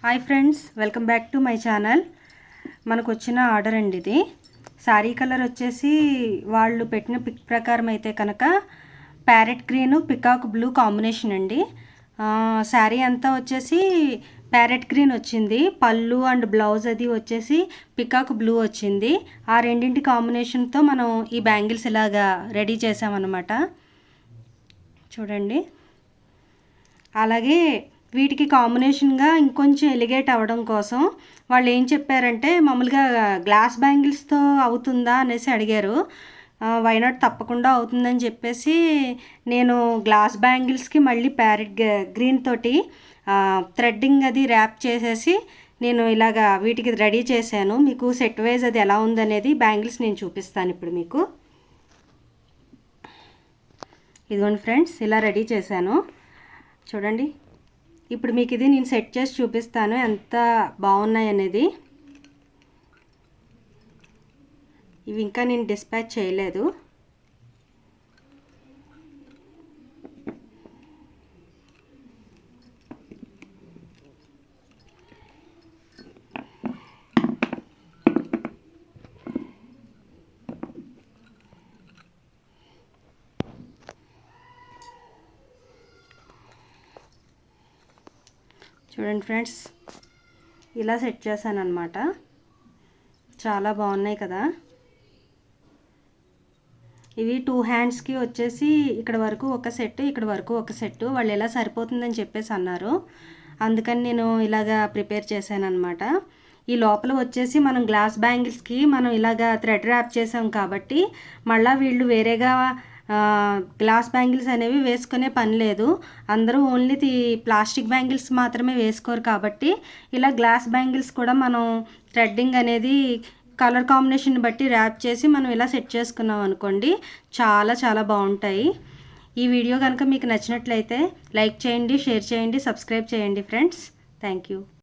Hi friends, welcome back to my channel. మనకు వచ్చిన order అండి ఇది. శారీ కలర్ వచ్చేసి వాళ్ళు పెట్టిన పిక్ ప్రకారం అయితే కనుక parrot green peacock blue combination అండి. శారీ అంతా వచ్చేసి ప్యారెట్ గ్రీన్ వచ్చింది. పళ్ళు అండ్ బ్లౌజ్ అది వచ్చేసి పికాక్ బ్లూ వచ్చింది. ఆ రెండింటి కాంబినేషన్తో మనం ఈ బ్యాంగిల్స్ ఇలాగా రెడీ చేసామన్నమాట. చూడండి. అలాగే వీటికి కాంబినేషన్గా ఇంకొంచెం ఎలిగేట్ అవ్వడం కోసం వాళ్ళు ఏం చెప్పారంటే, మామూలుగా గ్లాస్ బ్యాంగిల్స్తో అవుతుందా అనేసి అడిగారు. వైనాట్ తప్పకుండా అవుతుందని చెప్పేసి నేను గ్లాస్ బ్యాంగిల్స్కి మళ్ళీ ప్యారెట్ గ్రీన్ తోటి థ్రెడ్డింగ్ అది ర్యాప్ చేసేసి నేను ఇలాగా వీటికి రెడీ చేశాను. మీకు సెట్ వైజ్ అది ఎలా ఉందనేది బ్యాంగిల్స్ నేను చూపిస్తాను ఇప్పుడు మీకు. ఇదిగోండి ఫ్రెండ్స్, ఇలా రెడీ చేశాను చూడండి. ఇప్పుడు మీకు ఇది నేను సెట్ చేసి చూపిస్తాను ఎంత బాగున్నాయి అనేది. ఇవి ఇంకా నేను డిస్పాచ్ చేయలేదు. చూడండి ఫ్రెండ్స్, ఇలా సెట్ చేశాను అనమాట. చాలా బాగున్నాయి కదా. ఇవి 2 హ్యాండ్స్కి వచ్చేసి ఇక్కడ వరకు ఒక సెట్, ఇక్కడ వరకు ఒక సెట్. వాళ్ళు ఎలా సరిపోతుందని చెప్పేసి అన్నారు. అందుకని నేను ఇలాగా ప్రిపేర్ చేశాను అనమాట. ఈ లోపల వచ్చేసి మనం గ్లాస్ బ్యాంగిల్స్కి మనం ఇలాగా థ్రెడ్ ర్యాప్ చేసాం కాబట్టి మళ్ళీ వీళ్ళు వేరేగా గ్లాస్ బ్యాంగిల్స్ అనేవి వేసుకునే పని లేదు. అందరూ ఓన్లీ ప్లాస్టిక్ బ్యాంగిల్స్ మాత్రమే వేసుకోరు కాబట్టి ఇలా గ్లాస్ బ్యాంగిల్స్ కూడా మనం థ్రెడ్డింగ్ అనేది కలర్ కాంబినేషన్ బట్టి ర్యాప్ చేసి మనం ఇలా సెట్ చేసుకున్నాం అనుకోండి, చాలా చాలా బాగుంటాయి. ఈ వీడియో కనుక మీకు నచ్చినట్లయితే లైక్ చేయండి, షేర్ చేయండి, సబ్స్క్రైబ్ చేయండి ఫ్రెండ్స్. Thank you.